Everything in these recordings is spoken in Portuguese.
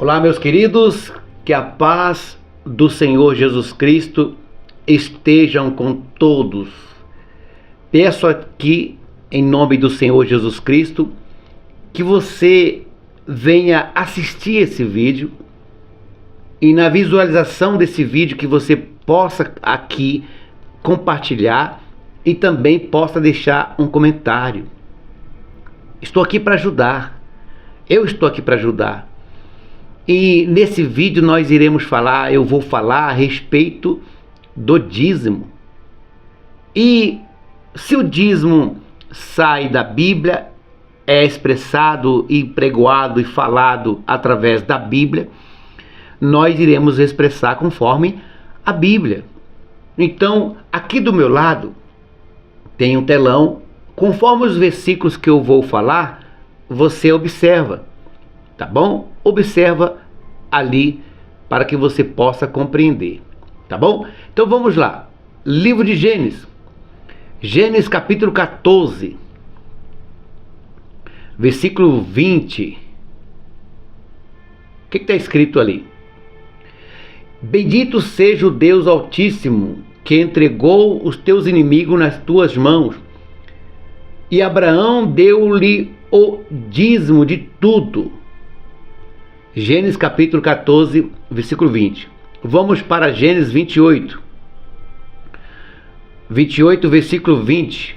Olá, meus queridos, que a paz do Senhor Jesus Cristo estejam com todos. Peço aqui, em nome do Senhor Jesus Cristo, que você venha assistir esse vídeo e na visualização desse vídeo que você possa aqui compartilhar e também possa deixar um comentário. Estou aqui para ajudar. Eu estou aqui para ajudar. E nesse vídeo eu vou falar a respeito do dízimo. E se o dízimo sai da Bíblia, é expressado e pregoado e falado através da Bíblia, nós iremos expressar conforme a Bíblia. Então, aqui do meu lado tem um telão, conforme os versículos que eu vou falar, você observa, tá bom? Observa ali para que você possa compreender, tá bom? Então vamos lá, livro de Gênesis, Gênesis capítulo 14, versículo 20, o que está escrito ali? Bendito seja o Deus Altíssimo, que entregou os teus inimigos nas tuas mãos, e Abraão deu-lhe o dízimo de tudo. Gênesis capítulo 14, versículo 20. Vamos para Gênesis 28. 28, versículo 20.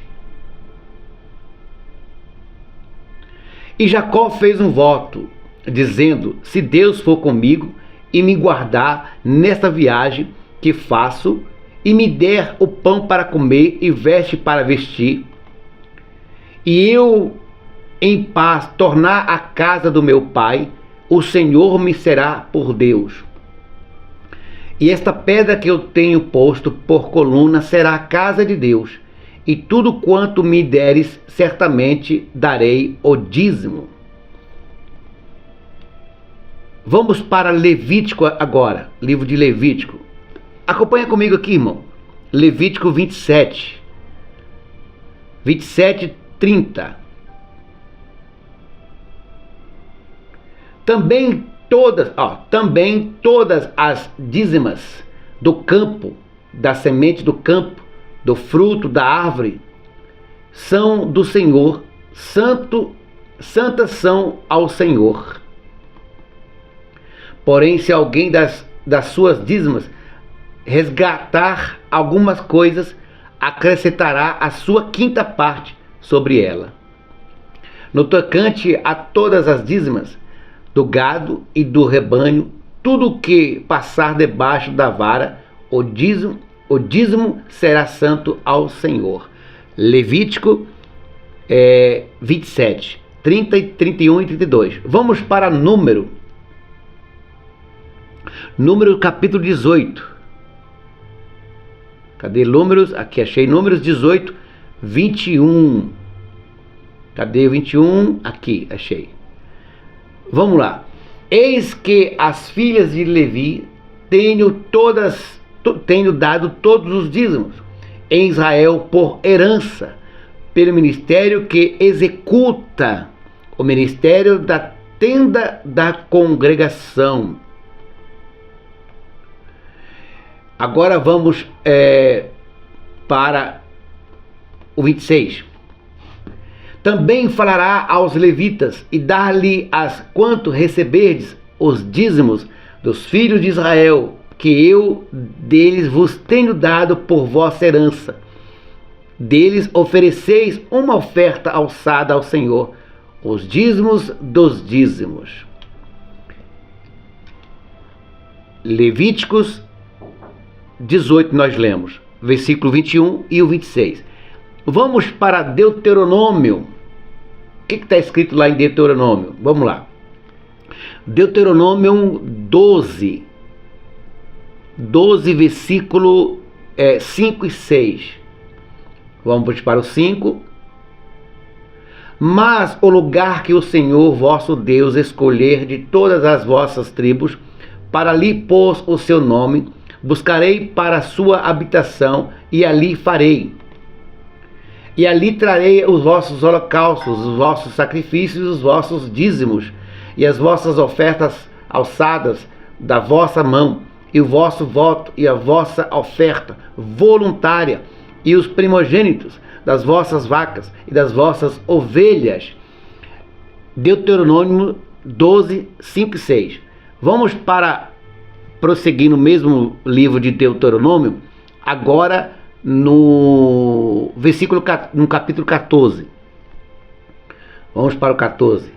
E Jacó fez um voto, dizendo: se Deus for comigo e me guardar nesta viagem que faço, e me der o pão para comer e veste para vestir, e eu em paz tornar a casa do meu pai, o Senhor me será por Deus. E esta pedra que eu tenho posto por coluna será a casa de Deus, e tudo quanto me deres, certamente darei o dízimo. Vamos para Levítico agora, livro de Levítico. Acompanha comigo aqui, irmão. Levítico 27, 30. Também todas as dízimas do campo, da semente do campo, do fruto da árvore, são do Senhor, santas são ao Senhor. Porém, se alguém das suas dízimas resgatar algumas coisas, acrescentará a sua quinta parte sobre ela. No tocante a todas as dízimas do gado e do rebanho, tudo que passar debaixo da vara, o dízimo será santo ao Senhor. Levítico 27, 30, 31 e 32. Vamos para Número capítulo 18. Cadê Números? Aqui achei Números 18, 21. Cadê o 21? Aqui, achei. Vamos lá. Eis que as filhas de Levi tenho dado todos os dízimos em Israel por herança, pelo ministério que executa o ministério da tenda da congregação. Agora vamos para o 26. Também falará aos levitas e dar-lhe-as quanto receberdes os dízimos dos filhos de Israel, que eu deles vos tenho dado por vossa herança. Deles ofereceis uma oferta alçada ao Senhor, os dízimos dos dízimos. Levíticos 18 nós lemos, versículo 21 e o 26. Vamos para Deuteronômio. O que está escrito lá em Deuteronômio? Vamos lá. Deuteronômio 12, versículo 5 e 6. Vamos para o 5. Mas o lugar que o Senhor vosso Deus escolher de todas as vossas tribos, para ali pôs o seu nome, buscarei para a sua habitação, e ali farei. E ali trarei os vossos holocaustos, os vossos sacrifícios, os vossos dízimos, e as vossas ofertas alçadas da vossa mão, e o vosso voto e a vossa oferta voluntária, e os primogênitos das vossas vacas e das vossas ovelhas. Deuteronômio 12, 5 e 6. Vamos para prosseguir no mesmo livro de Deuteronômio, agora no capítulo 14. Vamos para o 14.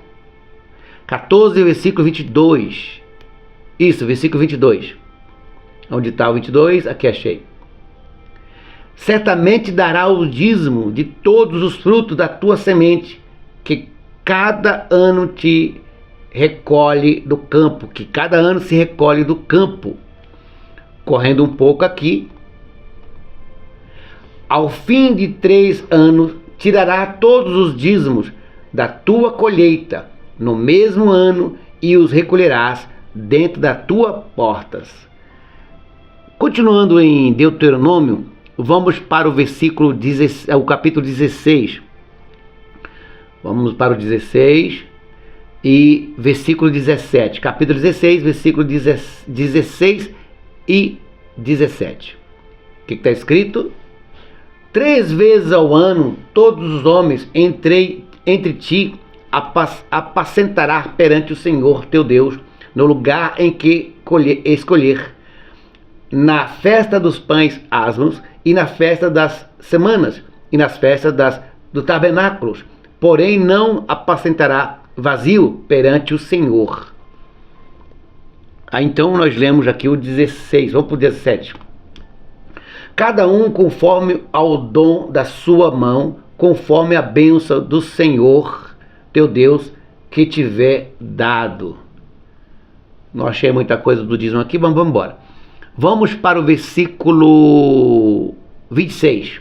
14, versículo 22. Isso, versículo 22. Onde está o 22? Aqui achei. Certamente dará o dízimo de todos os frutos da tua semente, que cada ano te recolhe do campo, que cada ano se recolhe do campo. Correndo um pouco aqui. Ao fim de 3 anos, tirará todos os dízimos da tua colheita no mesmo ano e os recolherás dentro das tuas portas. Continuando em Deuteronômio, vamos para o o capítulo 16. Vamos para o 16 e versículo 17. Capítulo 16, versículo 16 e 17. O que está escrito? 3 vezes ao ano, todos os homens entre ti apacentará perante o Senhor teu Deus, no lugar em que escolher, na festa dos pães asmos, e na festa das semanas, e nas festas dos tabernáculos, porém não apacentará vazio perante o Senhor. Então nós lemos aqui o 16, vamos para o 17. Cada um conforme ao dom da sua mão, conforme a bênção do Senhor teu Deus que tiver dado. Não achei muita coisa do dízimo aqui, vamos embora. Vamos para o versículo 26.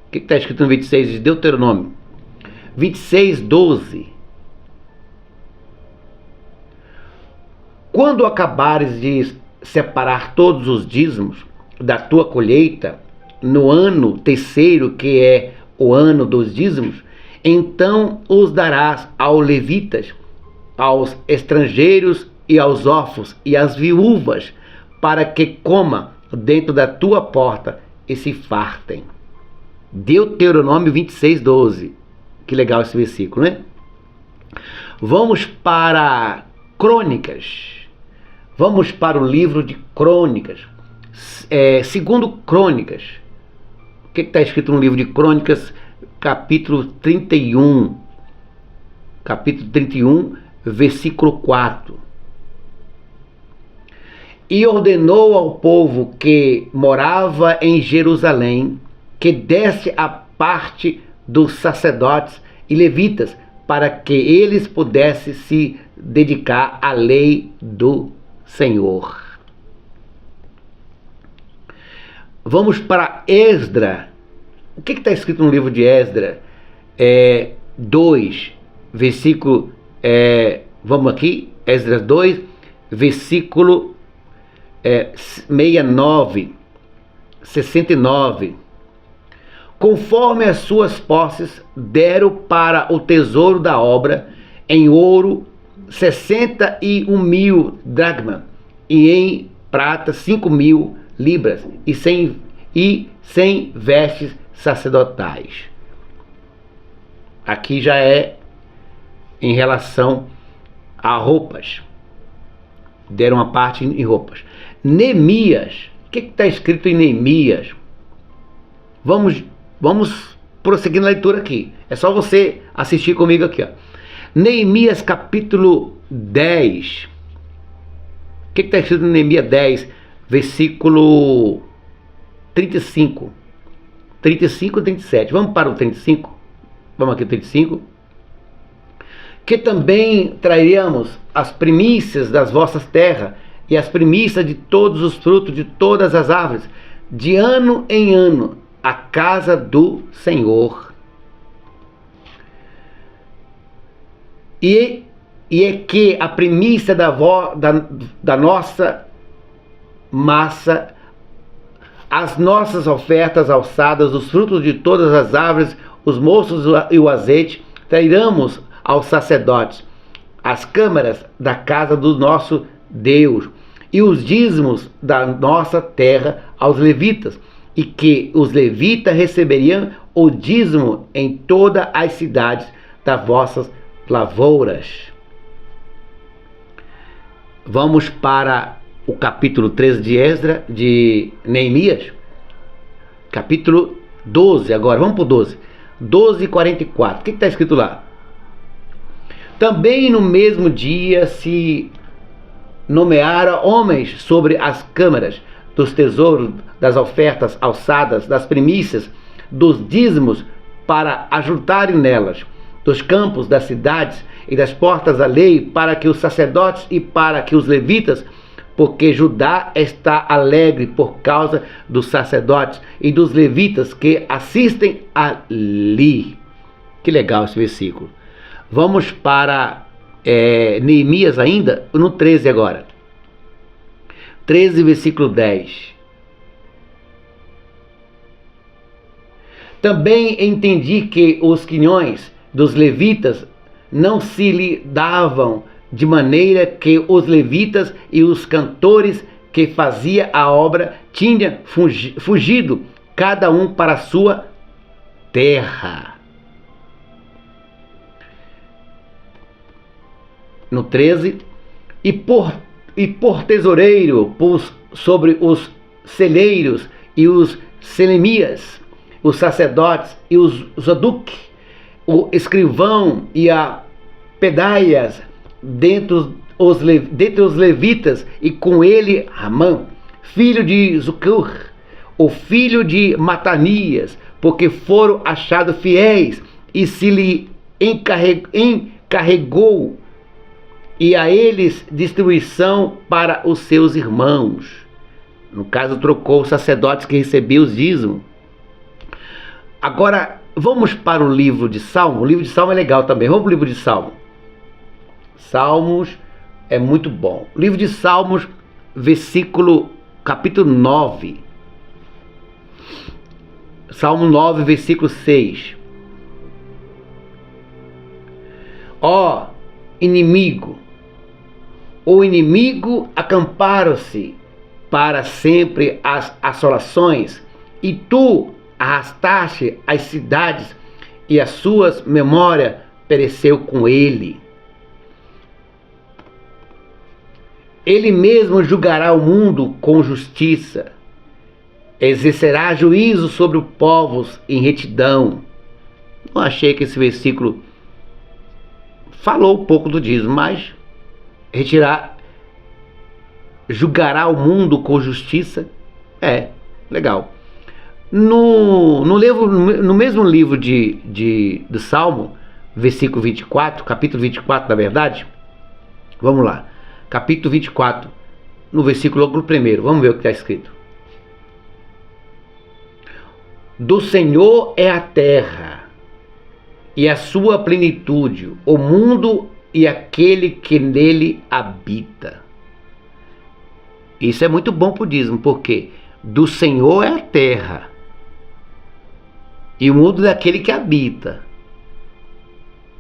O que está escrito no 26 de Deuteronômio? 26, 12. Quando acabares de separar todos os dízimos da tua colheita, no ano terceiro, que é o ano dos dízimos, então os darás aos levitas, aos estrangeiros e aos órfãos e às viúvas, para que coma dentro da tua porta e se fartem. Deuteronômio 26, 12. Que legal esse versículo, né? Vamos para Crônicas. Vamos para o livro de Crônicas. Segundo Crônicas. O que está escrito no livro de Crônicas, capítulo 31. Capítulo 31, versículo 4. E ordenou ao povo que morava em Jerusalém que desse a parte dos sacerdotes e levitas, para que eles pudessem se dedicar à lei do Senhor. Vamos para Esdra. O que está escrito no livro de Esdra? 2, versículo... vamos aqui, Esdras 2, versículo 69. Conforme as suas posses deram para o tesouro da obra, em ouro 61.000 dracmas, e em prata 5.000 libras, e 100 vestes sacerdotais. Aqui já é em relação a roupas. Deram uma parte em roupas. Neemias. O que está escrito em Neemias? Vamos prosseguir na leitura aqui. É só você assistir comigo aqui, ó. Neemias capítulo 10. O que está escrito em Neemias 10, versículo 35. 35 e 37. Vamos para o 35? Vamos aqui, 35. Que também traríamos as primícias das vossas terras e as primícias de todos os frutos de todas as árvores, de ano em ano, à casa do Senhor. E é que a primícia da nossa massa, as nossas ofertas alçadas, os frutos de todas as árvores, os moços e o azeite, trairemos aos sacerdotes, as câmaras da casa do nosso Deus, e os dízimos da nossa terra aos levitas, e que os levitas receberiam o dízimo em todas as cidades das vossas lavouras. Vamos para o capítulo 13 de Neemias, capítulo 12 agora, vamos para o 12, 12:44, o que está escrito lá? Também no mesmo dia se nomearam homens sobre as câmaras dos tesouros, das ofertas alçadas, das primícias, dos dízimos, para ajuntarem nelas, dos campos, das cidades e das portas da lei, para que os sacerdotes e para que os levitas, porque Judá está alegre por causa dos sacerdotes e dos levitas que assistem ali. Que legal esse versículo. Vamos para Neemias ainda, no 13 agora. 13, versículo 10. Também entendi que os quinhões dos levitas não se lhe davam, de maneira que os levitas e os cantores que faziam a obra tinham fugido, cada um para a sua terra. No 13, e por tesoureiro sobre os celeiros e os selemias, os sacerdotes e os zaduque, o escrivão e a pedaias, dentre os levitas, e com ele Ramã, filho de Zucur, o filho de Matanias, porque foram achados fiéis, e se lhe encarregou, e a eles distribuição para os seus irmãos. No caso, trocou os sacerdotes que recebiam os dízimos. Agora, vamos para o livro de Salmo. O livro de Salmo é legal também. Vamos para o livro de Salmo. Salmos é muito bom. Livro de Salmos, capítulo 9. Salmo 9, versículo 6. Ó inimigo, o inimigo acamparam-se para sempre as assolações, e tu arrastaste as cidades, e as suas memórias pereceu com ele. Ele mesmo julgará o mundo com justiça, exercerá juízo sobre os povos em retidão. Não achei que esse versículo falou um pouco do dízimo, mas julgará o mundo com justiça, legal. No mesmo livro do Salmo, versículo 24, capítulo 24, na verdade, vamos lá, capítulo 24, no versículo logo primeiro, vamos ver o que está escrito. Do Senhor é a terra e a sua plenitude, o mundo e aquele que nele habita. Isso é muito bom para o dízimo, porque do Senhor é a terra e o mundo daquele que habita.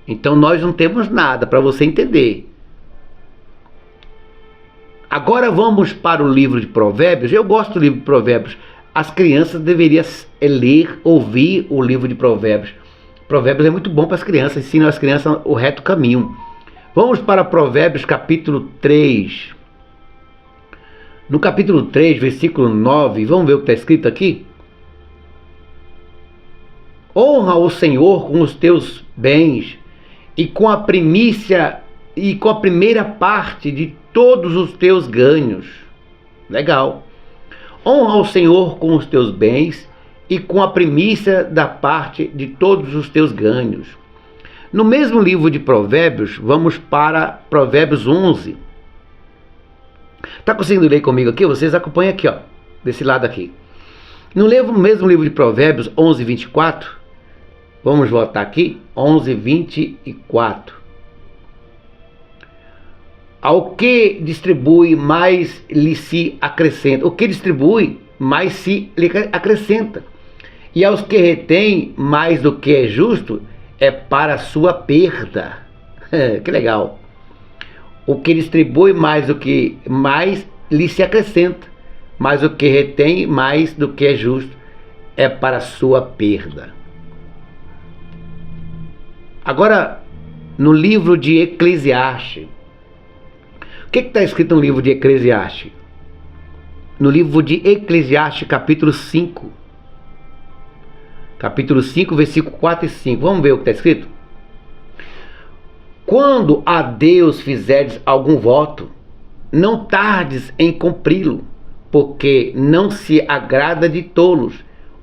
Então nós não temos nada, para você entender. Agora vamos para o livro de Provérbios. Eu gosto do livro de Provérbios. As crianças deveriam ler, ouvir o livro de Provérbios. Provérbios é muito bom para as crianças, ensina as crianças o reto caminho. Vamos para Provérbios capítulo 3. No capítulo 3, versículo 9, vamos ver o que está escrito aqui? Honra o Senhor com os teus bens e com a primícia e com a primeira parte de todos os teus ganhos. Legal. Honra o Senhor com os teus bens e com a primícia da parte de todos os teus ganhos. No mesmo livro de Provérbios, vamos para Provérbios 11. Está conseguindo ler comigo aqui? Vocês acompanham aqui, ó, desse lado aqui. No mesmo livro de Provérbios 11, 24, vamos voltar aqui, 11, 24. Ao que distribui, mais lhe se acrescenta. O que distribui, mais se lhe acrescenta. E aos que retém mais do que é justo, é para a sua perda. Que legal. O que distribui mais do que mais lhe se acrescenta, mas o que retém mais do que é justo é para a sua perda. Agora, no livro de Eclesiastes, o que está escrito no livro de Eclesiastes? No livro de Eclesiastes, capítulo 5. Capítulo 5, versículo 4 e 5. Vamos ver o que está escrito? Quando a Deus fizeres algum voto, não tardes em cumpri-lo, porque não se agrada de tolos.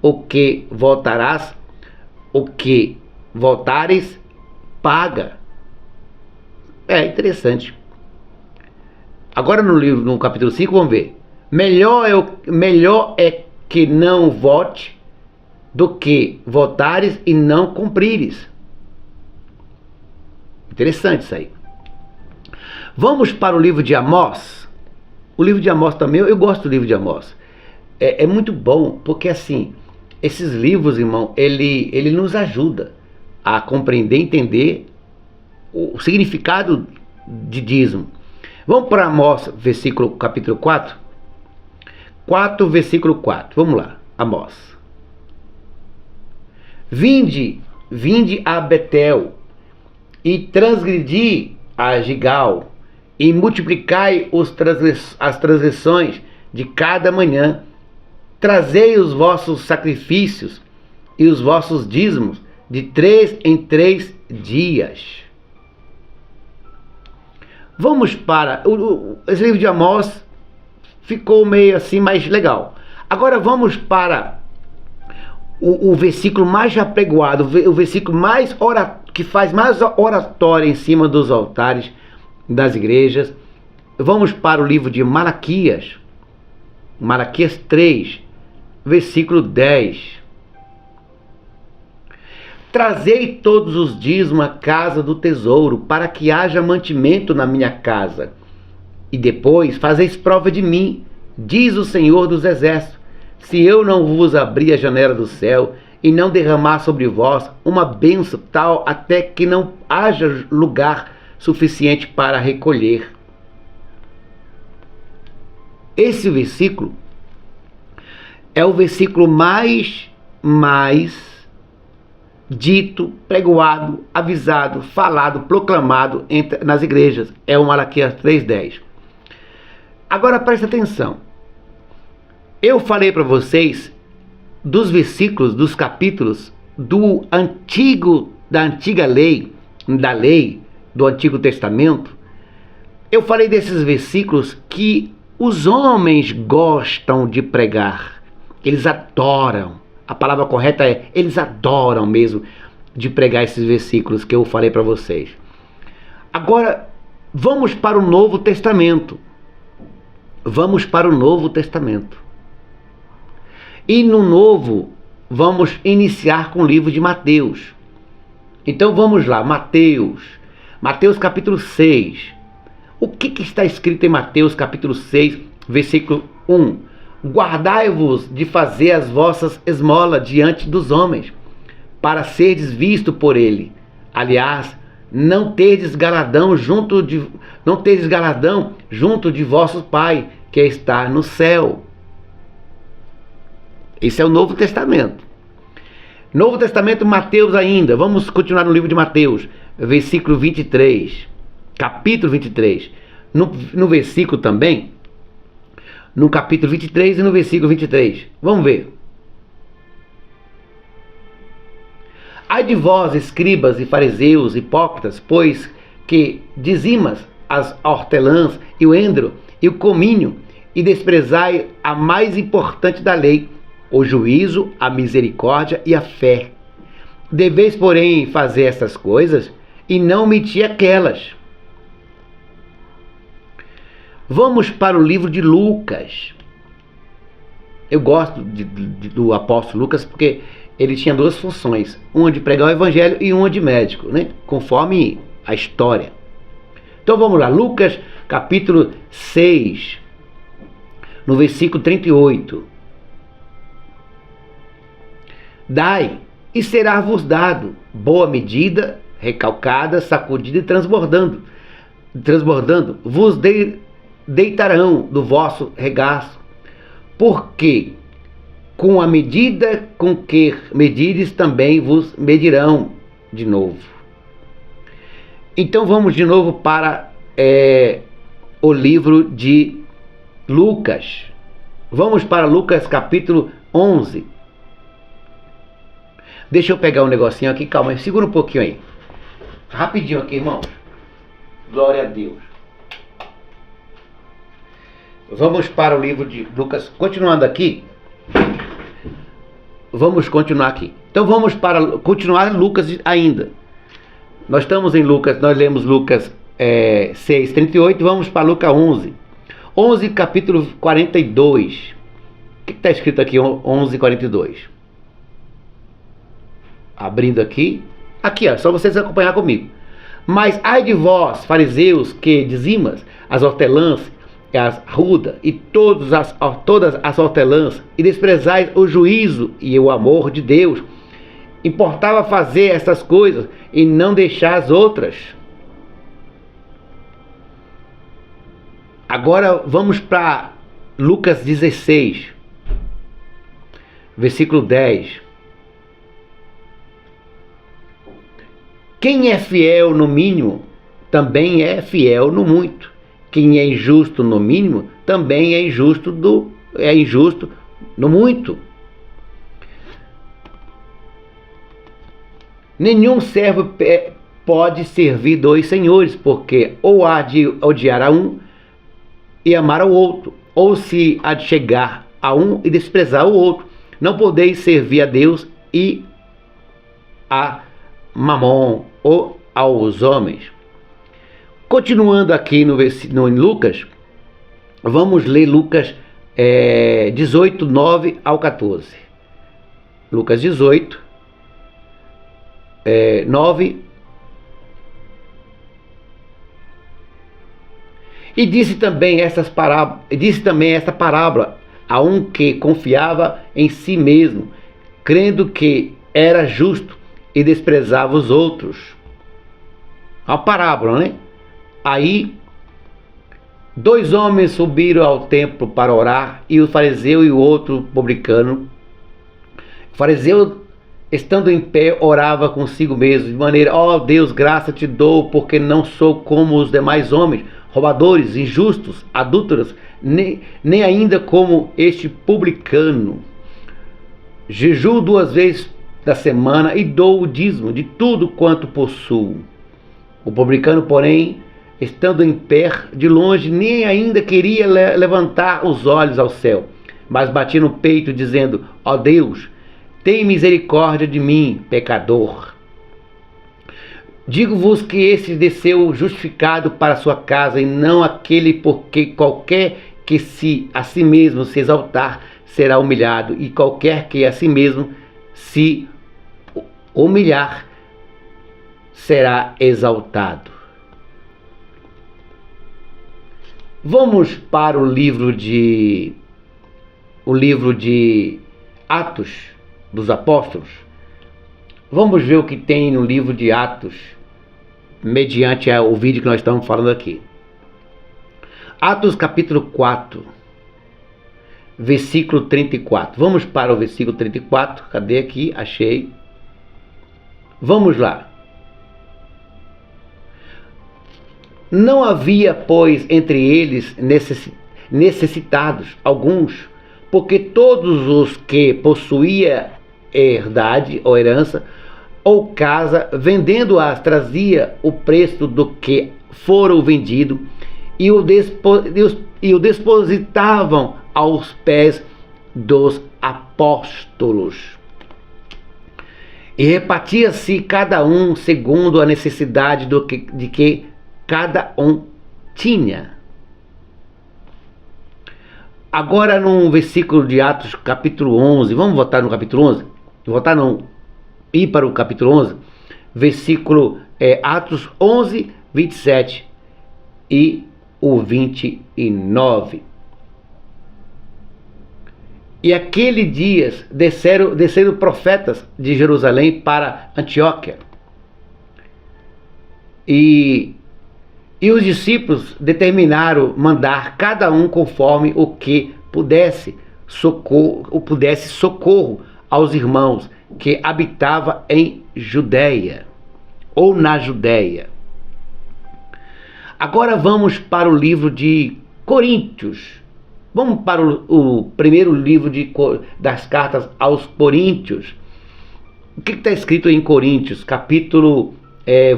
O que votares, paga. É interessante. Agora no capítulo 5, vamos ver. Melhor é que não vote do que votares e não cumprires. Interessante isso aí. Vamos para o livro de Amós. O livro de Amós também, eu gosto do livro de Amós. É muito bom, porque assim, esses livros, irmão, ele nos ajuda a compreender, entender o significado de dízimo. Vamos para Amós, capítulo 4. 4, versículo 4. Vamos lá, Amós. Vinde a Betel, e transgredi a Gigal, e multiplicai as transgressões de cada manhã. Trazei os vossos sacrifícios e os vossos dízimos de 3 em 3 dias. Vamos para... esse livro de Amós ficou meio assim mais legal. Agora vamos para o versículo mais apregoado, o versículo que faz mais oratória em cima dos altares das igrejas. Vamos para o livro de Malaquias. Malaquias 3, versículo 10. Trazei todos os dízimos à casa do tesouro, para que haja mantimento na minha casa. E depois fazeis prova de mim, diz o Senhor dos Exércitos, se eu não vos abrir a janela do céu e não derramar sobre vós uma bênção tal até que não haja lugar suficiente para recolher. Esse versículo é o versículo mais dito, pregoado, avisado, falado, proclamado nas igrejas. É o Malaquias 3:10. Agora presta atenção. Eu falei para vocês dos versículos, dos capítulos da antiga lei, do Antigo Testamento. Eu falei desses versículos que os homens gostam de pregar. Eles adoram. A palavra correta é, eles adoram mesmo de pregar esses versículos que eu falei para vocês. Agora, vamos para o Novo Testamento. Vamos para o Novo Testamento. E no Novo, vamos iniciar com o livro de Mateus. Então vamos lá, Mateus capítulo 6. O que está escrito em Mateus capítulo 6, versículo 1? Guardai-vos de fazer as vossas esmolas diante dos homens, para serdes visto por ele. Aliás, não terdes galardão junto de vosso Pai, que está no céu. Esse é o Novo Testamento. Novo Testamento, Mateus ainda. Vamos continuar no livro de Mateus, versículo 23. Capítulo 23. No versículo também, no capítulo 23 e no versículo 23. Vamos ver. Ai de vós, escribas e fariseus, hipócritas, pois que dizimas as hortelãs e o endro e o cominho, e desprezai a mais importante da lei, o juízo, a misericórdia e a fé. Deveis, porém, fazer estas coisas e não omitir aquelas. Vamos para o livro de Lucas. Eu gosto do apóstolo Lucas porque ele tinha duas funções, uma de pregar o evangelho e uma de médico, né? Conforme a história. Então vamos lá, Lucas capítulo 6, no versículo 38. Dai, e será-vos dado, boa medida, recalcada, sacudida e transbordando, transbordando, vos deitarão do vosso regaço, porque com a medida com que medides também vos medirão de novo. Então vamos de novo para o livro de Lucas. Vamos para Lucas capítulo 11. Deixa eu pegar um negocinho aqui, calma aí, segura um pouquinho aí. Rapidinho aqui, irmãos. Glória a Deus. Vamos para o livro de Lucas. Continuando aqui. Vamos continuar aqui. Então vamos para continuar em Lucas ainda. Nós estamos em Lucas, nós lemos Lucas 6:38, vamos para Lucas 11. 11, capítulo 42. O que está escrito aqui, 11:42? Abrindo aqui. Aqui, ó, só vocês acompanhar comigo. Mas ai de vós, fariseus, que dizimas as hortelãs, as rudas e todas as hortelãs, e desprezais o juízo e o amor de Deus. Importava fazer essas coisas e não deixar as outras. Agora vamos para Lucas 16, versículo 10. Quem é fiel no mínimo, também é fiel no muito. Quem é injusto no mínimo, também é injusto no muito. Nenhum servo pode servir dois senhores, porque ou há de odiar a um e amar ao outro, ou se há de chegar a um e desprezar o outro. Não podeis servir a Deus e a Mamon ou aos homens. Continuando aqui em Lucas, vamos ler Lucas 18, 9 ao 14. Lucas 18, 9. E disse também esta parábola a um que confiava em si mesmo, crendo que era justo e desprezava os outros. A parábola, né? Aí, dois homens subiram ao templo para orar, e o fariseu e o outro publicano. O fariseu, estando em pé, orava consigo mesmo, de maneira: ó Deus, graça te dou, porque não sou como os demais homens, roubadores, injustos, adúlteros, nem ainda como este publicano. Jejuo 2 vezes da semana e dou o dízimo de tudo quanto possuo. O publicano, porém, estando em pé, de longe, nem ainda queria levantar os olhos ao céu, mas batia no peito, dizendo: ó Deus, tem misericórdia de mim, pecador. Digo-vos que esse desceu justificado para sua casa, e não aquele, porque qualquer que a si mesmo se exaltar será humilhado, e qualquer que a si mesmo se humilhar será exaltado. Vamos para o livro de Atos dos Apóstolos. Vamos ver o que tem no livro de Atos, mediante o vídeo que nós estamos falando aqui. Atos capítulo 4, versículo 34. Vamos para o versículo 34. Cadê aqui? Achei. Vamos lá. Não havia, pois, entre eles necessitados alguns, porque todos os que possuía herdade ou herança ou casa, vendendo-as, trazia o preço do que foram vendido e o depositavam aos pés dos apóstolos. E repartia-se cada um segundo a necessidade de que cada um tinha. Agora no versículo de Atos capítulo 11, vamos voltar no capítulo 11? Ir para o capítulo 11, versículo Atos 11, 27 e o 29. E aquele dia desceram profetas de Jerusalém para Antioquia. E E os discípulos determinaram mandar cada um conforme o que pudesse socorro aos irmãos que habitava em Judéia ou na Judéia. Agora vamos para o livro de Coríntios. Vamos para o primeiro livro das cartas aos Coríntios. O que está escrito em Coríntios?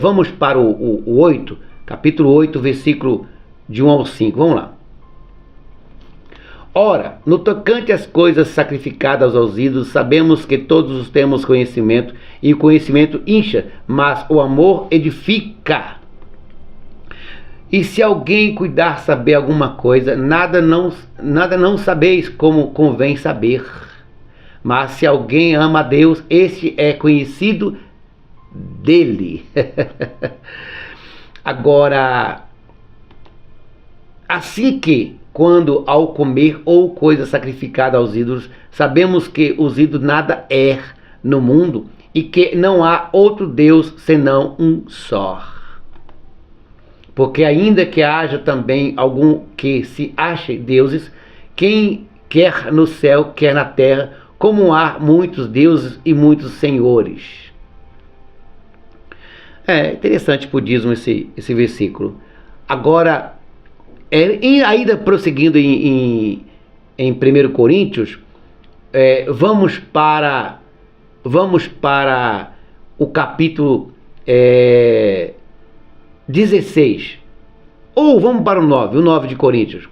Vamos para o 8, capítulo 8, versículo de 1 ao 5. Vamos lá. Ora, no tocante às coisas sacrificadas aos ídolos, sabemos que todos temos conhecimento, e o conhecimento incha, mas o amor edifica. E se alguém cuidar saber alguma coisa, nada não sabeis como convém saber. Mas se alguém ama a Deus, este é conhecido dele. Agora, assim que, quando ao comer ou coisa sacrificada aos ídolos, sabemos que os ídolos nada é no mundo e que não há outro Deus senão um só. Porque ainda que haja também algum que se ache deuses, quem quer no céu, quer na terra, como há muitos deuses e muitos senhores. É interessante para o dízimo esse versículo. Agora, ainda prosseguindo em 1 Coríntios, vamos para o capítulo 16. Ou vamos para o 9 de Coríntios.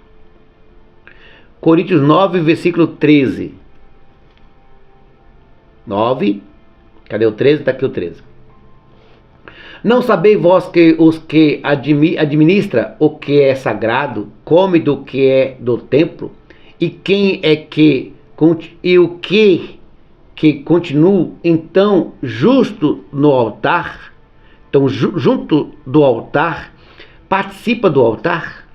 Coríntios 9, versículo 13. 9. Cadê o 13? Está aqui o 13. Não sabeis vós que os que administra o que é sagrado, come do que é do templo, e quem é que e o que continua então justo no altar? Então, junto do altar, participa do altar.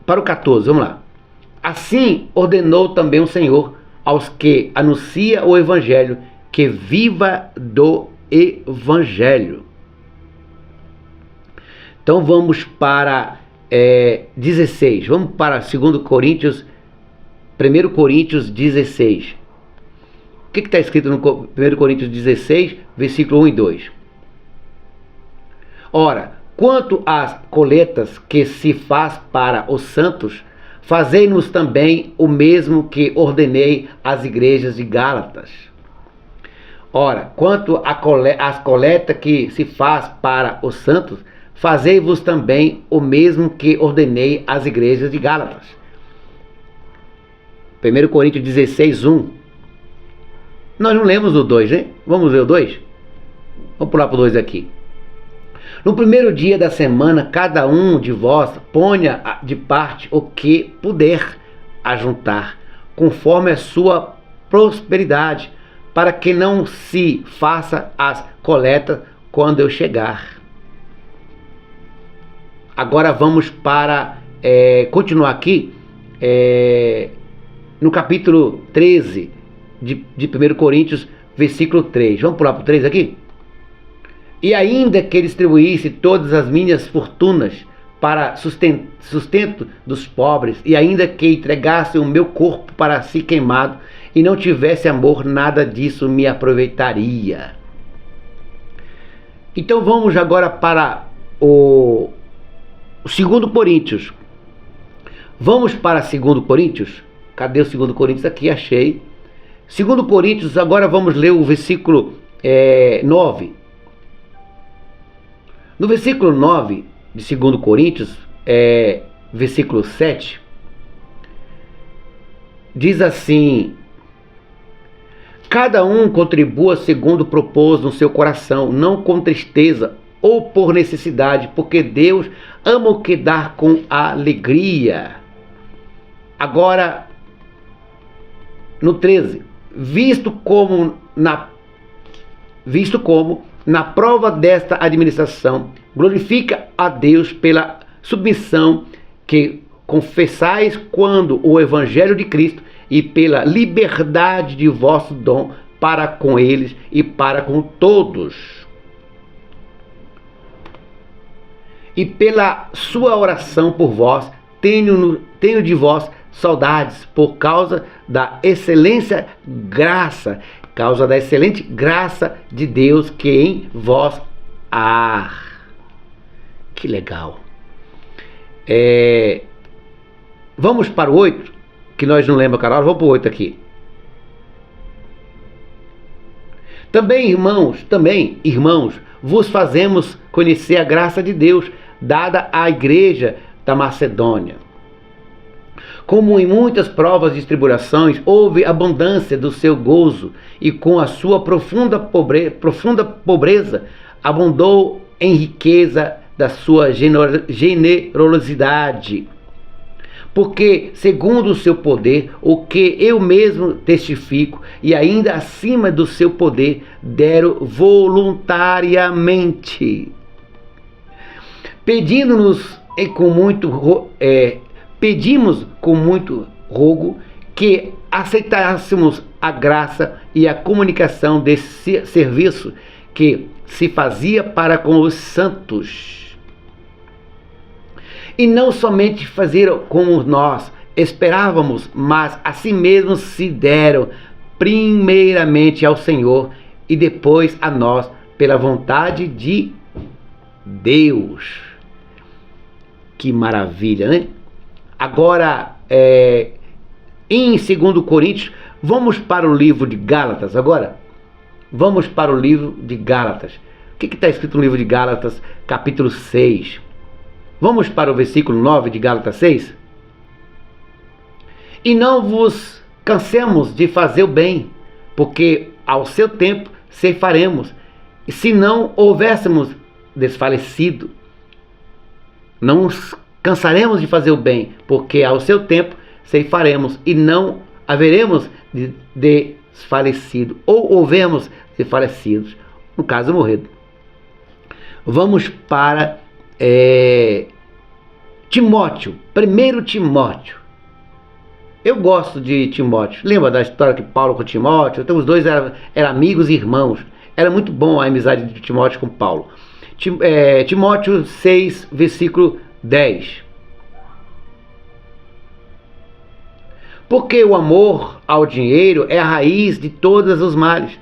Para o 14, vamos lá. Assim ordenou também o Senhor aos que anuncia o Evangelho, que viva do Evangelho. Então vamos para 16. Vamos para 2 Coríntios, 1 Coríntios 16. O que está escrito no 1 Coríntios 16, versículo 1 e 2? Ora, quanto às coletas que se faz para os santos, fazei-nos também o mesmo que ordenei às igrejas de Gálatas. Ora, quanto às coletas que se faz para os santos, fazei-vos também o mesmo que ordenei às igrejas de Gálatas. 1 Coríntios 16, 1. Nós não lemos o 2, né? Vamos ver o 2? Vamos pular para o 2 aqui. No primeiro dia da semana, cada um de vós ponha de parte o que puder ajuntar, conforme a sua prosperidade, para que não se faça as coletas quando eu chegar. Agora vamos para continuar aqui no capítulo 13 de 1 Coríntios, versículo 3. Vamos pular para o 3 aqui? E ainda que distribuísse todas as minhas fortunas para sustento dos pobres, e ainda que entregasse o meu corpo para ser queimado, e não tivesse amor, nada disso me aproveitaria. Então vamos agora para o 2 Coríntios. Vamos para 2 Coríntios. Cadê o 2 Coríntios? Aqui, achei. 2 Coríntios, agora vamos ler o versículo 9. No versículo 9 de 2 Coríntios, versículo 7, diz assim: cada um contribua segundo propôs no seu coração, não com tristeza ou por necessidade, porque Deus ama o que dá com alegria. Agora, no 13, visto como na prova desta administração, glorifica a Deus pela submissão que confessais quando o Evangelho de Cristo, e pela liberdade de vosso dom para com eles e para com todos. e pela sua oração por vós, tenho de vós saudades, por causa da excelente graça de Deus que em vós há. Que legal. Vamos para o 8, que nós não lembramos, Carol. Vamos para o 8 aqui. Também, irmãos, vos fazemos conhecer a graça de Deus, dada à igreja da Macedônia. Como em muitas provas e tribulações houve abundância do seu gozo, e com a sua profunda pobreza abundou em riqueza da sua generosidade. Porque, segundo o seu poder, o que eu mesmo testifico, e ainda acima do seu poder, deram voluntariamente, pedimos com muito rogo que aceitássemos a graça e a comunicação desse serviço que se fazia para com os santos. E não somente fazer como nós esperávamos, mas assim mesmo se deram primeiramente ao Senhor e depois a nós, pela vontade de Deus. Que maravilha, né? Agora, em 2 Coríntios, vamos para o livro de Gálatas agora. Vamos para o livro de Gálatas. O que está escrito no livro de Gálatas, capítulo 6? Vamos para o versículo 9 de Gálatas 6. E não vos cansemos de fazer o bem, porque ao seu tempo ceifaremos. E se não houvéssemos desfalecido, não nos cansaremos de fazer o bem, porque ao seu tempo ceifaremos e não haveremos desfalecido, ou houvemos desfalecidos, no caso morrido. Vamos para Timóteo, 1 Timóteo. Eu gosto de Timóteo. Lembra da história que Paulo com Timóteo? Então os dois eram amigos e irmãos. Era muito bom a amizade de Timóteo com Paulo. Timóteo 6, versículo 10. Porque o amor ao dinheiro é a raiz de todos os males.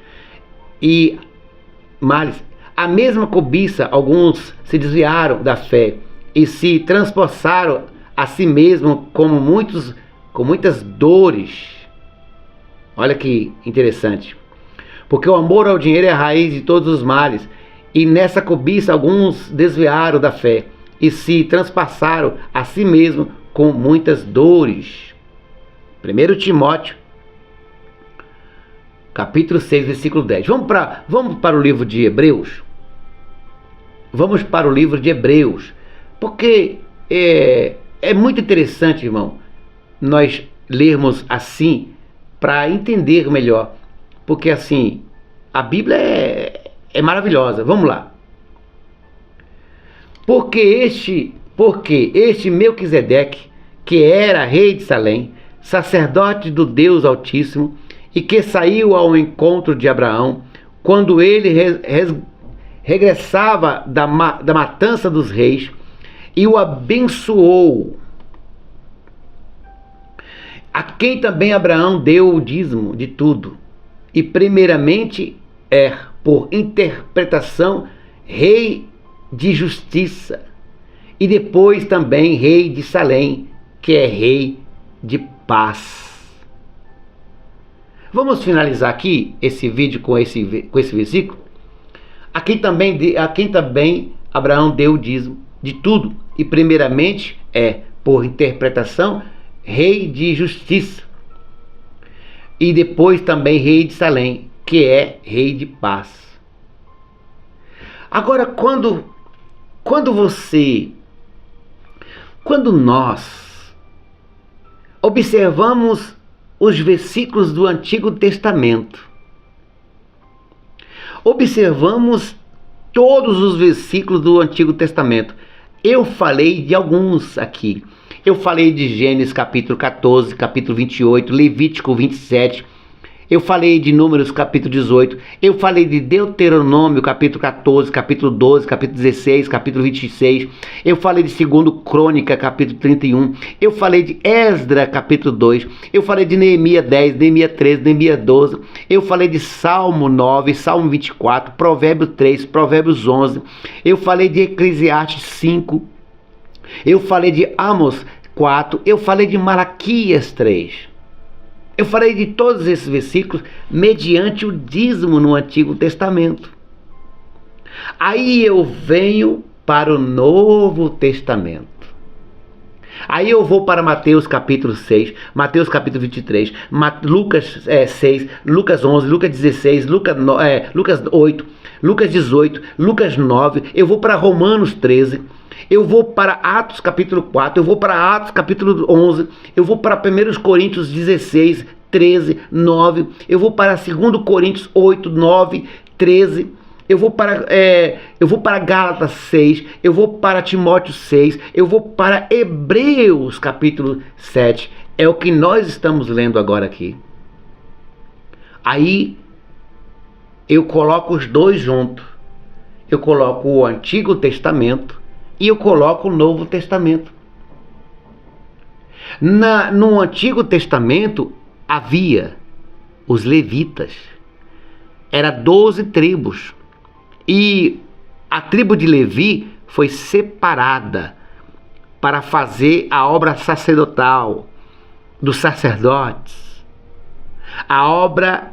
A mesma cobiça, alguns se desviaram da fé e se transpassaram a si mesmo com muitas dores. Olha que interessante. Porque o amor ao dinheiro é a raiz de todos os males, e nessa cobiça alguns desviaram da fé e se transpassaram a si mesmo com muitas dores. 1 Timóteo, capítulo 6, versículo 10. Vamos para o livro de Hebreus. Vamos para o livro de Hebreus, porque é muito interessante, irmão, nós lermos assim para entender melhor, porque assim a Bíblia é maravilhosa. Vamos lá. Porque este Melquisedeque, que era rei de Salém, sacerdote do Deus Altíssimo, e que saiu ao encontro de Abraão quando ele regressava da matança dos reis, e o abençoou, a quem também Abraão deu o dízimo de tudo, e primeiramente por interpretação, rei de justiça, e depois também rei de Salém, que é rei de paz. Vamos finalizar aqui esse vídeo com esse versículo. A quem também Abraão deu o dízimo de tudo, e primeiramente por interpretação, rei de justiça, e depois também rei de Salém, que é rei de paz. Agora, quando nós observamos os versículos do Antigo Testamento, observamos todos os versículos do Antigo Testamento. Eu falei de alguns aqui. Eu falei de Gênesis capítulo 14, capítulo 28, Levítico 27. Eu falei de Números capítulo 18, eu falei de Deuteronômio capítulo 14, capítulo 12, capítulo 16, capítulo 26, eu falei de 2 Crônica capítulo 31, eu falei de Esdra capítulo 2, eu falei de Neemias 10, Neemias 13, Neemias 12, eu falei de Salmo 9, Salmo 24, Provérbios 3, Provérbios 11, eu falei de Eclesiastes 5, eu falei de Amós 4, eu falei de Malaquias 3. Eu falei de todos esses versículos mediante o dízimo no Antigo Testamento. Aí eu venho para o Novo Testamento. Aí eu vou para Mateus capítulo 6, Mateus capítulo 23, Lucas 6, Lucas 11, Lucas 16, Lucas 8, Lucas 18, Lucas 9, eu vou para Romanos 13, eu vou para Atos capítulo 4, eu vou para Atos capítulo 11, eu vou para 1 Coríntios 16, 13, 9, eu vou para 2 Coríntios 8, 9, 13, eu vou para Gálatas 6, eu vou para Timóteo 6, eu vou para Hebreus capítulo 7, é o que nós estamos lendo agora aqui. Aí eu coloco os dois juntos, eu coloco o Antigo Testamento e eu coloco o Novo Testamento. No Antigo Testamento havia os levitas, era 12 tribos, e a tribo de Levi foi separada para fazer a obra sacerdotal dos sacerdotes, a obra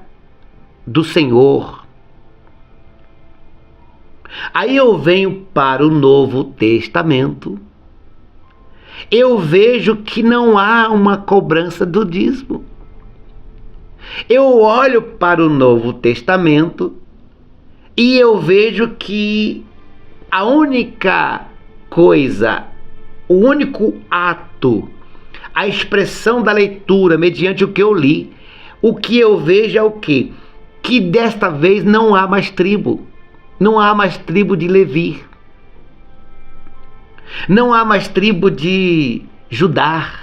do Senhor. Aí eu venho para o Novo Testamento, eu vejo que não há uma cobrança do dízimo. Eu olho para o Novo Testamento e eu vejo que a única coisa, o único ato, a expressão da leitura mediante o que eu li, o que eu vejo é o quê? Que desta vez não há mais tribo. Não há mais tribo de Levi. Não há mais tribo de Judá.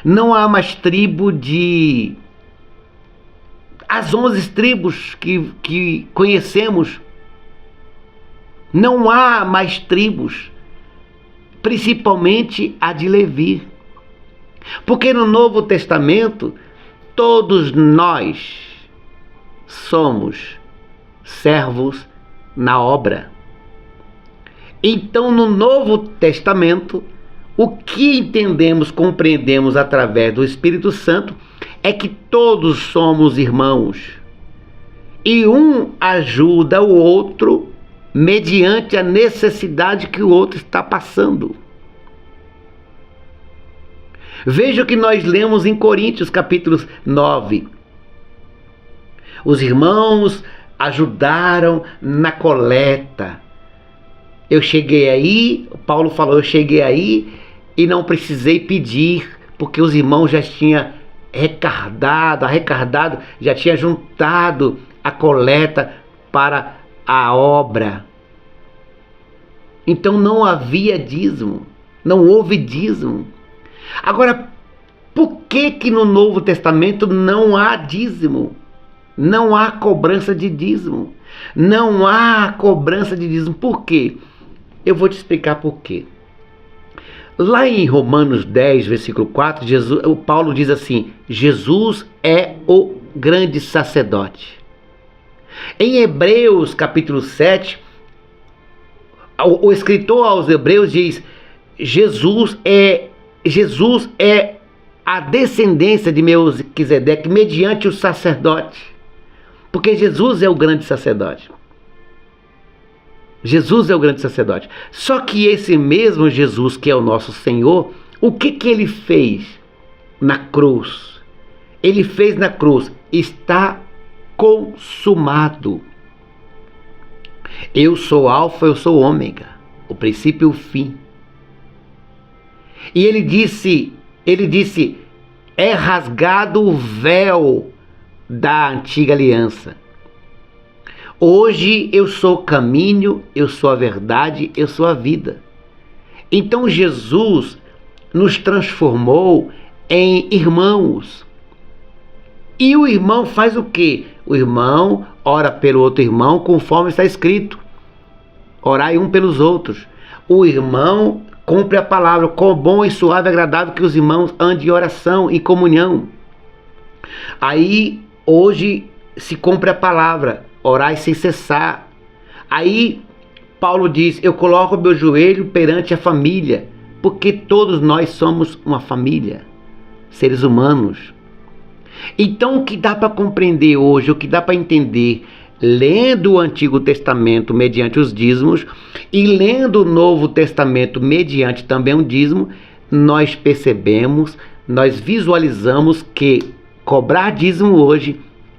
Não há mais tribo de... As 11 tribos que conhecemos. Não há mais tribos. Principalmente a de Levi. Porque no Novo Testamento, todos nós somos servos na obra. Então, no Novo Testamento, o que entendemos, compreendemos através do Espírito Santo é que todos somos irmãos e um ajuda o outro mediante a necessidade que o outro está passando. Veja o que nós lemos em Coríntios capítulo 9. Os irmãos ajudaram na coleta. Eu cheguei aí, Paulo falou, eu cheguei aí e não precisei pedir, porque os irmãos já tinham arrecadado, já tinha juntado a coleta para a obra. Então não havia dízimo, não houve dízimo. Agora, por que no Novo Testamento não há dízimo? Não há cobrança de dízimo. Não há cobrança de dízimo. Por quê? Eu vou te explicar por quê. Lá em Romanos 10, versículo 4, o Paulo diz assim: Jesus é o grande sacerdote. Em Hebreus capítulo 7, o escritor aos Hebreus diz: Jesus é a descendência de Melquisedeque mediante o sacerdote. Porque Jesus é o grande sacerdote. Jesus é o grande sacerdote. Só que esse mesmo Jesus, que é o nosso Senhor, o que ele fez na cruz? Ele fez na cruz: está consumado. Eu sou Alfa, eu sou Ômega, o princípio e o fim. E ele disse, é rasgado o véu da antiga aliança. Hoje eu sou o caminho, eu sou a verdade, eu sou a vida. Então Jesus nos transformou em irmãos. E o irmão faz o quê? O irmão ora pelo outro irmão conforme está escrito. Orai um pelos outros. O irmão cumpre a palavra, com bom e suave e agradável que os irmãos andem em oração, em comunhão. Aí, hoje, se cumpre a palavra, orai sem cessar. Aí, Paulo diz, eu coloco o meu joelho perante a família, porque todos nós somos uma família, seres humanos. Então, o que dá para compreender hoje, o que dá para entender, lendo o Antigo Testamento mediante os dízimos e lendo o Novo Testamento mediante também o dízimo, nós percebemos, nós visualizamos que cobrar dízimo hoje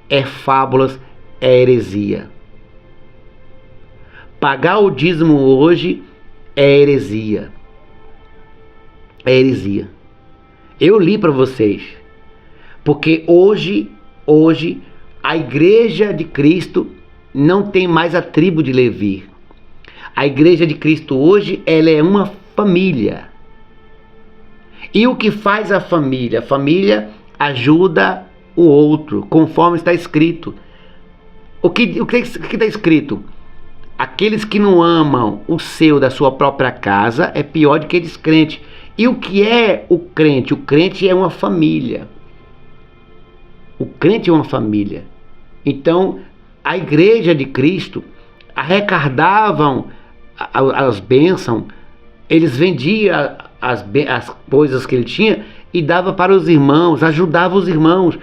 é fábulas, é heresia. Pagar o dízimo hoje é heresia. É heresia. Eu li para vocês. Porque hoje a igreja de Cristo não tem mais a tribo de Levi. A igreja de Cristo hoje, ela é uma família. E o que faz a família? A família ajuda o outro, conforme está escrito. O que está escrito? Aqueles que não amam o seu da sua própria casa é pior do que descrente. E o que é o crente? O crente é uma família. O crente é uma família. Então, a igreja de Cristo arrecadavam as bênçãos, eles vendiam as coisas que ele tinha e dava para os irmãos, ajudava os irmãos,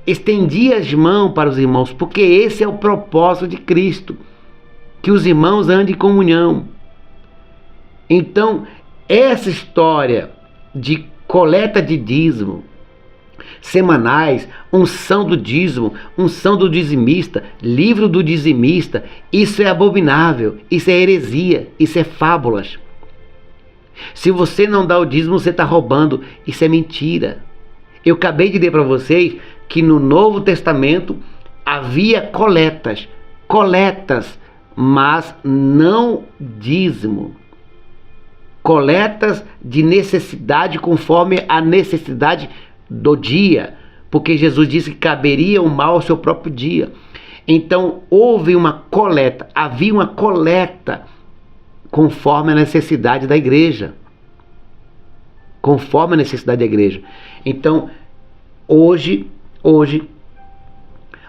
estendia as mãos para os irmãos, porque esse é o propósito de Cristo, que os irmãos andem em comunhão. Então, essa história de coleta de dízimo semanais, unção do dízimo, unção do dizimista, livro do dizimista, isso é abominável, isso é heresia, isso é fábulas. Se você não dá o dízimo, você está roubando, isso é mentira. Eu acabei de dizer para vocês que no Novo Testamento havia coletas, mas não dízimo. Coletas de necessidade conforme a necessidade do dia, porque Jesus disse que caberia o mal ao seu próprio dia. Então havia uma coleta conforme a necessidade da igreja. Conforme a necessidade da igreja. Então, hoje,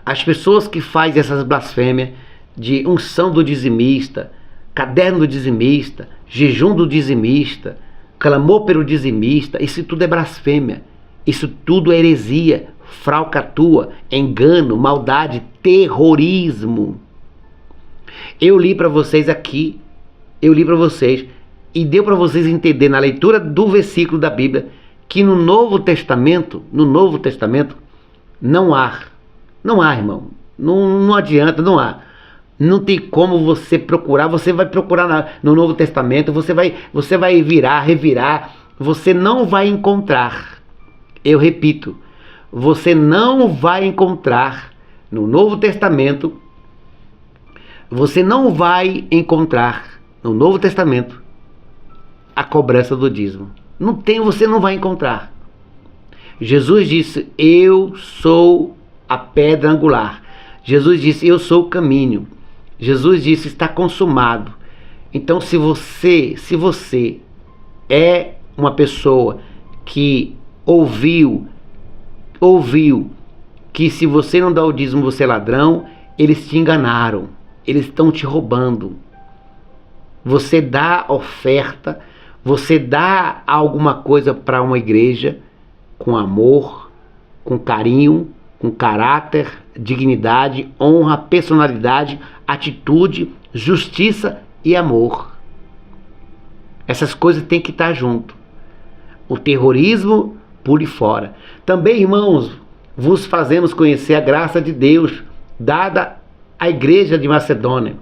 as pessoas que fazem essas blasfêmias de unção do dizimista, caderno do dizimista, jejum do dizimista, clamor pelo dizimista, isso tudo é blasfêmia. Isso tudo é heresia, falcatrua, engano, maldade, terrorismo. Eu li para vocês aqui, e deu para vocês entender na leitura do versículo da Bíblia que no Novo Testamento não há, irmão, não adianta, não há. Não tem como você procurar, você vai procurar no Novo Testamento, você vai revirar, você não vai encontrar. Eu repito, você não vai encontrar no Novo Testamento, a cobrança do dízimo. Você não vai encontrar. Jesus disse, eu sou a pedra angular. Jesus disse, eu sou o caminho. Jesus disse, está consumado. Então, se você é uma pessoa que ouviu que se você não dá o dízimo você é ladrão, eles te enganaram, eles estão te roubando. Você dá oferta, você dá alguma coisa para uma igreja com amor, com carinho, com caráter, dignidade, honra, personalidade, atitude, justiça e amor. Essas coisas têm que estar junto. O terrorismo, pule fora. Também, irmãos, vos fazemos conhecer a graça de Deus dada à igreja de Macedônia.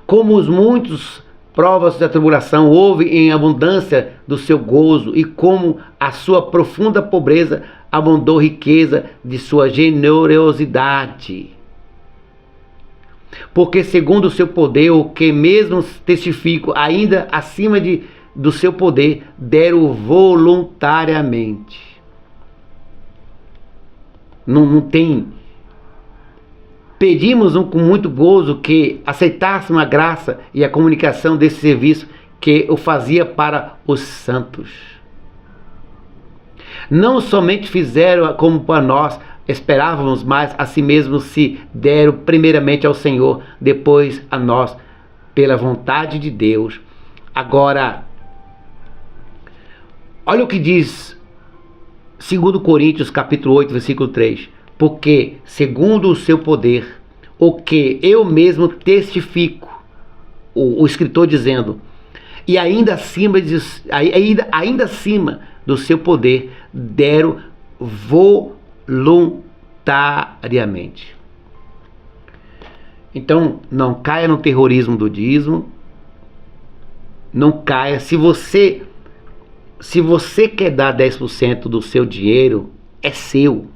Como os muitos provas da tribulação houve em abundância do seu gozo, e como a sua profunda pobreza abundou riqueza de sua generosidade. Porque segundo o seu poder, o que mesmo testifico, ainda acima do seu poder, deram voluntariamente. não tem. Pedimos com muito gozo que aceitassem a graça e a comunicação desse serviço que eu fazia para os santos. Não somente fizeram como para nós esperávamos, mas a si mesmos se deram primeiramente ao Senhor, depois a nós, pela vontade de Deus. Agora, olha o que diz 2 Coríntios capítulo 8, versículo 3. Porque, segundo o seu poder, o que eu mesmo testifico, o escritor dizendo, e ainda acima do seu poder, deram voluntariamente. Então, não caia no terrorismo do dízimo, não caia. Se você quer dar 10% do seu dinheiro, é seu,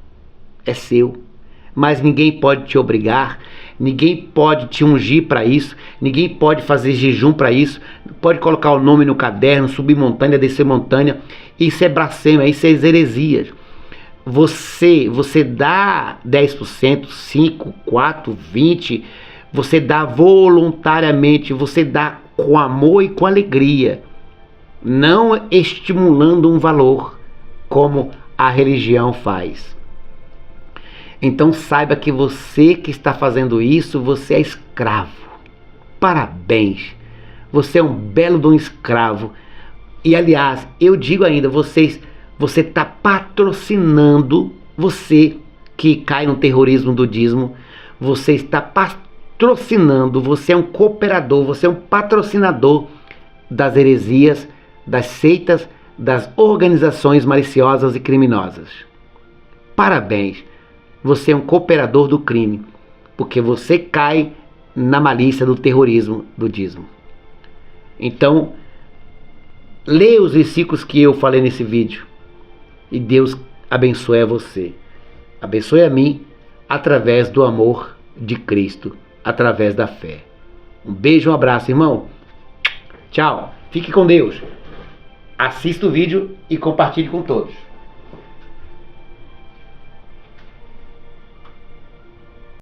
mas ninguém pode te obrigar, ninguém pode te ungir para isso, ninguém pode fazer jejum para isso, pode colocar o nome no caderno, subir montanha, descer montanha. Isso é blasfêmia, isso é heresias. Você dá 10%, 5%, 4%, 20%, você dá voluntariamente, você dá com amor e com alegria, não estimulando um valor, como a religião faz. Então saiba que você que está fazendo isso, você é escravo. Parabéns, você é um belo de um escravo. E aliás, eu digo ainda, você está patrocinando, você que cai no terrorismo do dízimo, você está patrocinando, você é um cooperador, você é um patrocinador das heresias, das seitas, das organizações maliciosas e criminosas. Parabéns, você é um cooperador do crime, porque você cai na malícia do terrorismo do dízimo. Então, leia os versículos que eu falei nesse vídeo e Deus abençoe a você. Abençoe a mim através do amor de Cristo, através da fé. Um beijo, um abraço, irmão. Tchau. Fique com Deus. Assista o vídeo e compartilhe com todos.